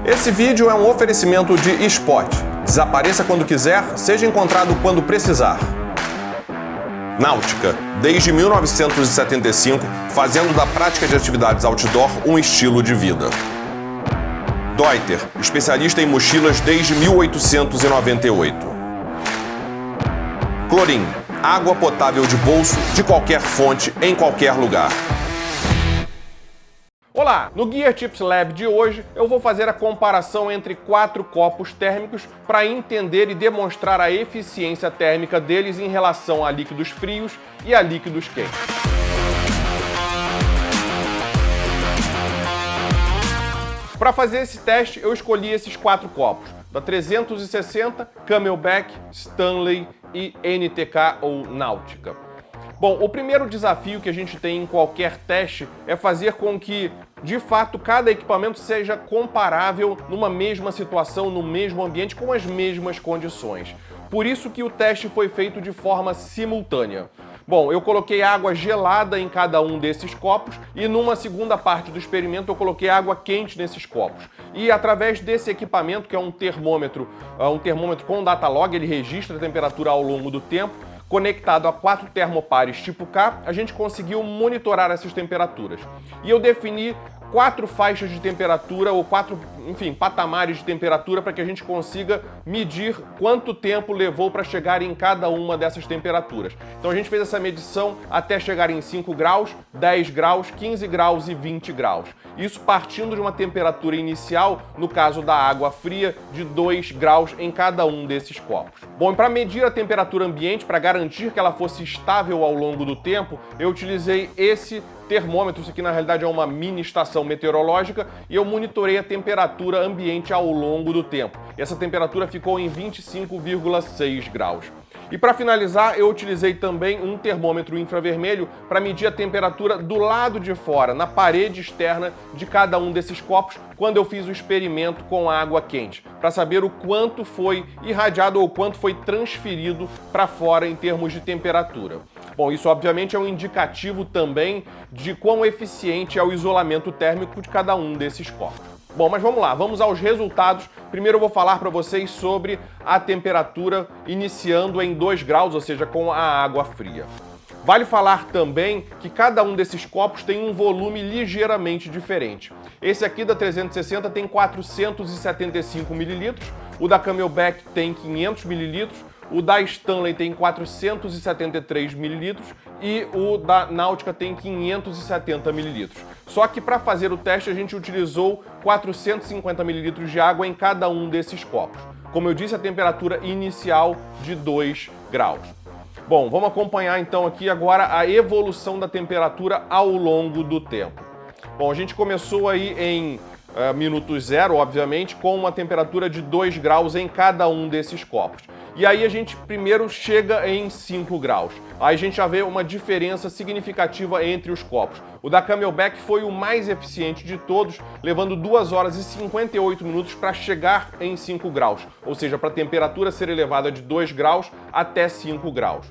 Esse vídeo é um oferecimento de Spot. Desapareça quando quiser, seja encontrado quando precisar. Náutica, desde 1975, fazendo da prática de atividades outdoor um estilo de vida. Deuter, especialista em mochilas desde 1898. Clorin, água potável de bolso, de qualquer fonte, em qualquer lugar. Olá! No Gear Tips Lab de hoje eu vou fazer a comparação entre 4 copos térmicos para entender e demonstrar a eficiência térmica deles em relação a líquidos frios e a líquidos quentes. Para fazer esse teste eu escolhi esses 4 copos, da 360, Camelback, Stanley e NTK ou Náutica. Bom, o primeiro desafio que a gente tem em qualquer teste é fazer com que, de fato, cada equipamento seja comparável numa mesma situação, no mesmo ambiente, com as mesmas condições. Por isso que o teste foi feito de forma simultânea. Bom, eu coloquei água gelada em cada um desses copos e numa segunda parte do experimento eu coloquei água quente nesses copos. E através desse equipamento, que é um termômetro com data log, ele registra a temperatura ao longo do tempo, conectado a 4 termopares tipo K, a gente conseguiu monitorar essas temperaturas. E eu defini 4 faixas de temperatura, ou 4, patamares de temperatura para que a gente consiga medir quanto tempo levou para chegar em cada uma dessas temperaturas. Então a gente fez essa medição até chegar em 5 graus, 10 graus, 15 graus e 20 graus. Isso partindo de uma temperatura inicial, no caso da água fria, de 2 graus em cada um desses copos. Bom, e para medir a temperatura ambiente, para garantir que ela fosse estável ao longo do tempo, eu utilizei esse termômetro. Isso aqui na realidade é uma mini estação meteorológica e eu monitorei a temperatura ambiente ao longo do tempo. Essa temperatura ficou em 25,6 graus. E para finalizar, eu utilizei também um termômetro infravermelho para medir a temperatura do lado de fora, na parede externa de cada um desses copos, quando eu fiz o experimento com a água quente, para saber o quanto foi irradiado ou quanto foi transferido para fora em termos de temperatura. Bom, isso obviamente é um indicativo também de quão eficiente é o isolamento térmico de cada um desses copos. Bom, mas vamos lá, vamos aos resultados. Primeiro eu vou falar para vocês sobre a temperatura iniciando em 2 graus, ou seja, com a água fria. Vale falar também que cada um desses copos tem um volume ligeiramente diferente. Esse aqui da 360 tem 475 ml, o da Camelback tem 500 ml, o da Stanley tem 473 ml e o da Náutica tem 570 ml. Só que para fazer o teste a gente utilizou 450 ml de água em cada um desses copos. Como eu disse, a temperatura inicial de 2 graus. Bom, vamos acompanhar então aqui agora a evolução da temperatura ao longo do tempo. Bom, a gente começou aí em minuto zero, obviamente, com uma temperatura de 2 graus em cada um desses copos. E aí a gente primeiro chega em 5 graus. Aí a gente já vê uma diferença significativa entre os copos. O da Camelback foi o mais eficiente de todos, levando 2 horas e 58 minutos para chegar em 5 graus, ou seja, para a temperatura ser elevada de 2 graus até 5 graus.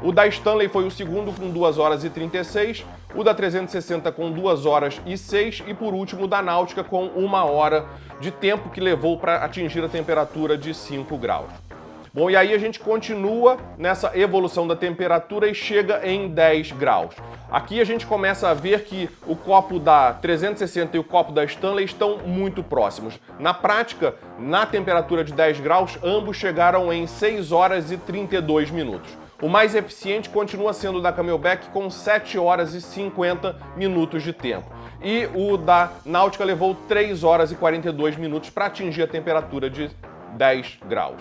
O da Stanley foi o segundo com 2 horas e 36, o da 360 com 2 horas e 6 e por último o da Náutica com 1 hora de tempo que levou para atingir a temperatura de 5 graus. Bom, e aí a gente continua nessa evolução da temperatura e chega em 10 graus. Aqui a gente começa a ver que o copo da 360 e o copo da Stanley estão muito próximos. Na prática, na temperatura de 10 graus, ambos chegaram em 6 horas e 32 minutos. O mais eficiente continua sendo o da Camelback com 7 horas e 50 minutos de tempo. E o da Náutica levou 3 horas e 42 minutos para atingir a temperatura de 10 graus.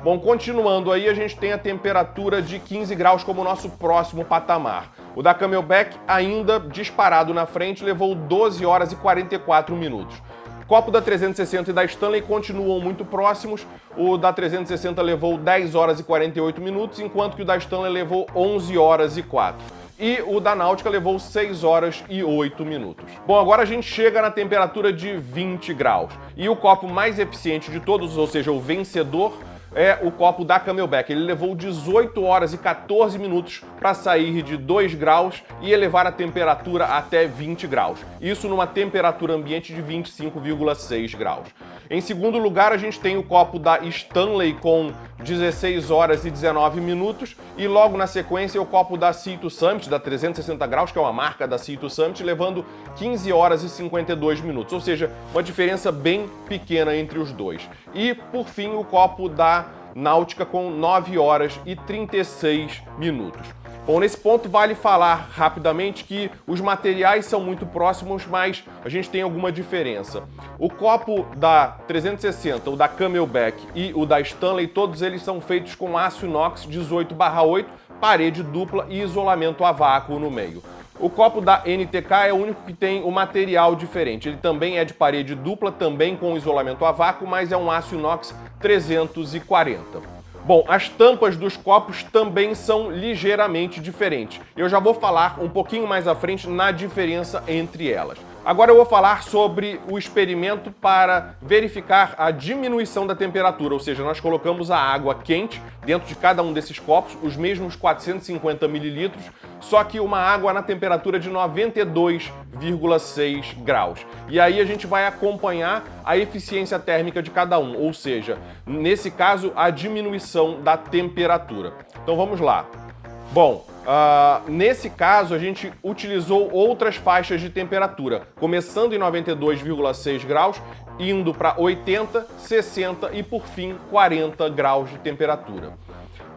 Bom, continuando aí, a gente tem a temperatura de 15 graus como nosso próximo patamar. O da Camelback, ainda disparado na frente, levou 12 horas e 44 minutos. O copo da 360 e da Stanley continuam muito próximos. O da 360 levou 10 horas e 48 minutos, enquanto que o da Stanley levou 11 horas e 4. E o da Náutica levou 6 horas e 8 minutos. Bom, agora a gente chega na temperatura de 20 graus. E o copo mais eficiente de todos, ou seja, o vencedor, é o copo da Camelback. Ele levou 18 horas e 14 minutos para sair de 2 graus e elevar a temperatura até 20 graus. Isso numa temperatura ambiente de 25,6 graus. Em segundo lugar, a gente tem o copo da Stanley com 16 horas e 19 minutos e logo na sequência o copo da Sea2 Summit, da 360 graus, que é uma marca da Sea2 Summit, levando 15 horas e 52 minutos, ou seja, uma diferença bem pequena entre os dois. E, por fim, o copo da Náutica com 9 horas e 36 minutos. Bom, nesse ponto vale falar rapidamente que os materiais são muito próximos, mas a gente tem alguma diferença. O copo da 360, o da Camelback e o da Stanley, todos eles são feitos com aço inox 18/8, parede dupla e isolamento a vácuo no meio. O copo da NTK é o único que tem o material diferente. Ele também é de parede dupla, também com isolamento a vácuo, mas é um aço inox 340. Bom, as tampas dos copos também são ligeiramente diferentes. Eu já vou falar um pouquinho mais à frente na diferença entre elas. Agora eu vou falar sobre o experimento para verificar a diminuição da temperatura, ou seja, nós colocamos a água quente dentro de cada um desses copos, os mesmos 450 mililitros, só que uma água na temperatura de 92,6 graus. E aí a gente vai acompanhar a eficiência térmica de cada um, ou seja, nesse caso, a diminuição da temperatura. Então vamos lá. Bom, nesse caso a gente utilizou outras faixas de temperatura, começando em 92,6 graus, indo para 80, 60 e por fim 40 graus de temperatura.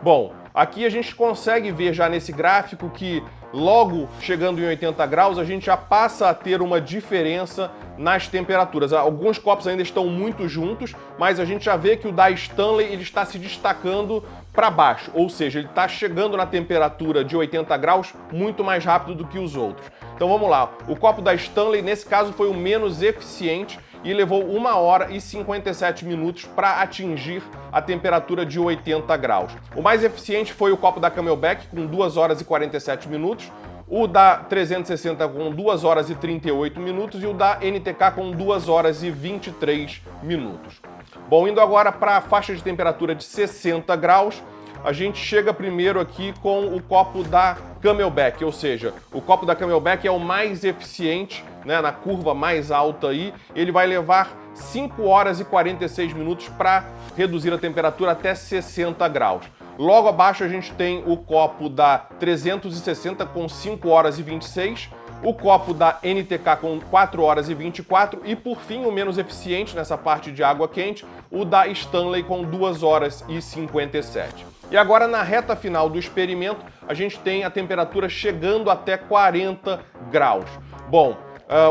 Bom, aqui a gente consegue ver já nesse gráfico que logo chegando em 80 graus a gente já passa a ter uma diferença nas temperaturas. Alguns copos ainda estão muito juntos, mas a gente já vê que o da Stanley ele está se destacando para baixo, ou seja, ele está chegando na temperatura de 80 graus muito mais rápido do que os outros. Então vamos lá, o copo da Stanley nesse caso foi o menos eficiente e levou 1 hora e 57 minutos para atingir a temperatura de 80 graus. O mais eficiente foi o copo da Camelback com 2 horas e 47 minutos, o da 360 com 2 horas e 38 minutos e o da NTK com 2 horas e 23 minutos. Bom, indo agora para a faixa de temperatura de 60 graus, a gente chega primeiro aqui com o copo da Camelback, ou seja, o copo da Camelback é o mais eficiente, né, na curva mais alta aí, ele vai levar 5 horas e 46 minutos para reduzir a temperatura até 60 graus. Logo abaixo a gente tem o copo da 360 com 5 horas e 26, o copo da NTK com 4 horas e 24 e, por fim, o menos eficiente nessa parte de água quente, o da Stanley com 2 horas e 57. E agora, na reta final do experimento, a gente tem a temperatura chegando até 40 graus. Bom,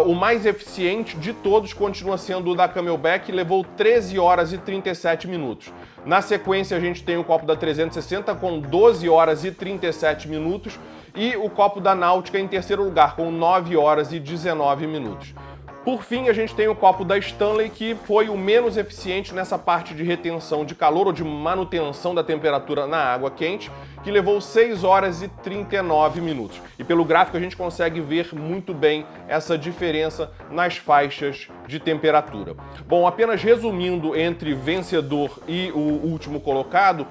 o mais eficiente de todos continua sendo o da Camelback, levou 13 horas e 37 minutos. Na sequência, a gente tem o copo da 360 com 12 horas e 37 minutos e o copo da Náutica em terceiro lugar com 9 horas e 19 minutos. Por fim, a gente tem o copo da Stanley, que foi o menos eficiente nessa parte de retenção de calor ou de manutenção da temperatura na água quente, que levou 6 horas e 39 minutos. E pelo gráfico a gente consegue ver muito bem essa diferença nas faixas de temperatura. Bom, apenas resumindo entre vencedor e o último colocado,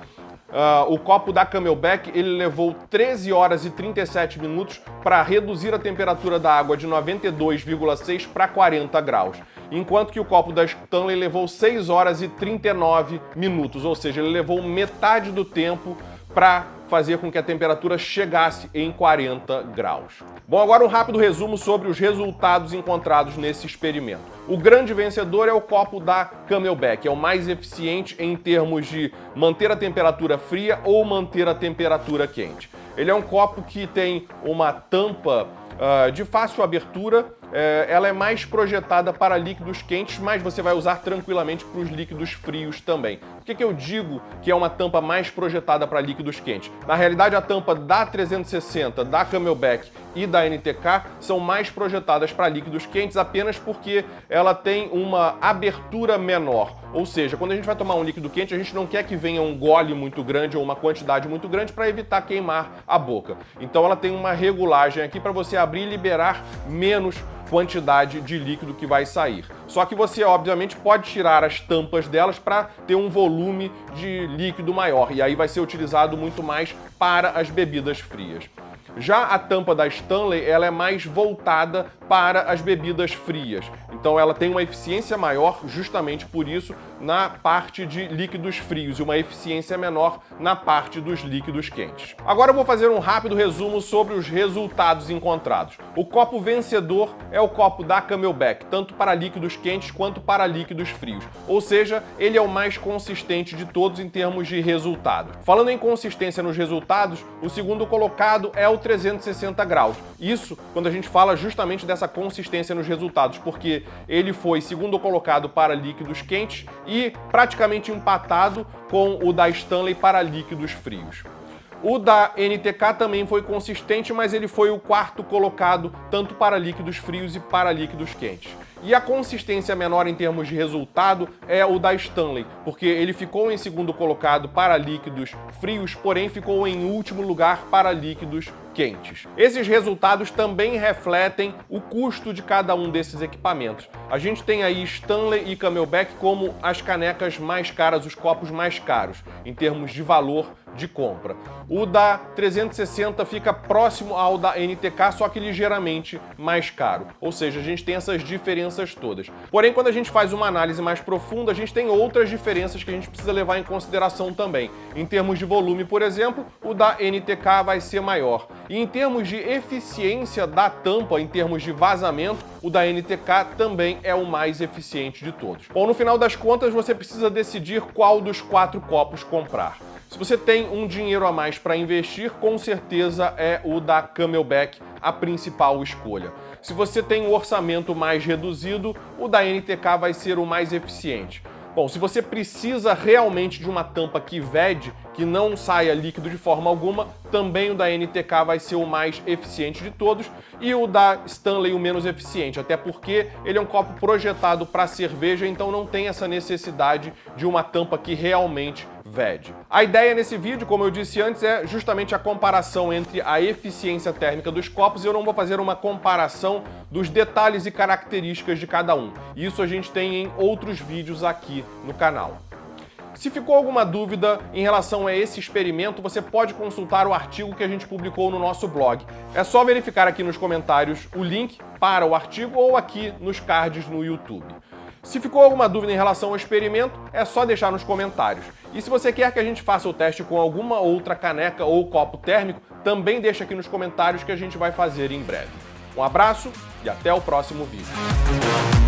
o copo da Camelback ele levou 13 horas e 37 minutos para reduzir a temperatura da água de 92,6 para 40 graus, enquanto que o copo da Stanley levou 6 horas e 39 minutos, ou seja, ele levou metade do tempo para fazer com que a temperatura chegasse em 40 graus. Bom, agora um rápido resumo sobre os resultados encontrados nesse experimento. O grande vencedor é o copo da Camelback, é o mais eficiente em termos de manter a temperatura fria ou manter a temperatura quente. Ele é um copo que tem uma tampa de fácil abertura, ela é mais projetada para líquidos quentes, mas você vai usar tranquilamente para os líquidos frios também. Por que eu digo que é uma tampa mais projetada para líquidos quentes? Na realidade, a tampa da 360, da Camelback e da NTK são mais projetadas para líquidos quentes apenas porque ela tem uma abertura menor. Ou seja, quando a gente vai tomar um líquido quente, a gente não quer que venha um gole muito grande ou uma quantidade muito grande para evitar queimar a boca. Então ela tem uma regulagem aqui para você abrir e liberar menos quantidade de líquido que vai sair. Só que você, obviamente, pode tirar as tampas delas para ter um volume de líquido maior, e aí vai ser utilizado muito mais para as bebidas frias. Já a tampa da Stanley, ela é mais voltada para as bebidas frias. Então ela tem uma eficiência maior justamente por isso na parte de líquidos frios e uma eficiência menor na parte dos líquidos quentes. Agora eu vou fazer um rápido resumo sobre os resultados encontrados. O copo vencedor é o copo da Camelback, tanto para líquidos quentes quanto para líquidos frios. Ou seja, ele é o mais consistente de todos em termos de resultado. Falando em consistência nos resultados, o segundo colocado é o 360 graus. Isso quando a gente fala justamente dessa consistência nos resultados, porque ele foi segundo colocado para líquidos quentes e praticamente empatado com o da Stanley para líquidos frios. O da NTK também foi consistente, mas ele foi o quarto colocado tanto para líquidos frios e para líquidos quentes. E a consistência menor em termos de resultado é o da Stanley, porque ele ficou em segundo colocado para líquidos frios, porém ficou em último lugar para líquidos quentes. Esses resultados também refletem o custo de cada um desses equipamentos. A gente tem aí Stanley e Camelback como as canecas mais caras, os copos mais caros, em termos de valor de compra. O da 360 fica próximo ao da NTK, só que ligeiramente mais caro. Ou seja, a gente tem essas diferenças todas. Porém, quando a gente faz uma análise mais profunda, a gente tem outras diferenças que a gente precisa levar em consideração também. Em termos de volume, por exemplo, o da NTK vai ser maior. E em termos de eficiência da tampa, em termos de vazamento, o da NTK também é o mais eficiente de todos. Bom, no final das contas, você precisa decidir qual dos 4 copos comprar. Se você tem um dinheiro a mais para investir, com certeza é o da Camelback a principal escolha. Se você tem um orçamento mais reduzido, o da NTK vai ser o mais eficiente. Bom, se você precisa realmente de uma tampa que vede, que não saia líquido de forma alguma, também o da NTK vai ser o mais eficiente de todos e o da Stanley o menos eficiente, até porque ele é um copo projetado para cerveja, então não tem essa necessidade de uma tampa que realmente vede. A ideia nesse vídeo, como eu disse antes, é justamente a comparação entre a eficiência térmica dos copos e eu não vou fazer uma comparação dos detalhes e características de cada um. Isso a gente tem em outros vídeos aqui no canal. Se ficou alguma dúvida em relação a esse experimento, você pode consultar o artigo que a gente publicou no nosso blog. É só verificar aqui nos comentários o link para o artigo ou aqui nos cards no YouTube. Se ficou alguma dúvida em relação ao experimento, é só deixar nos comentários. E se você quer que a gente faça o teste com alguma outra caneca ou copo térmico, também deixa aqui nos comentários que a gente vai fazer em breve. Um abraço e até o próximo vídeo.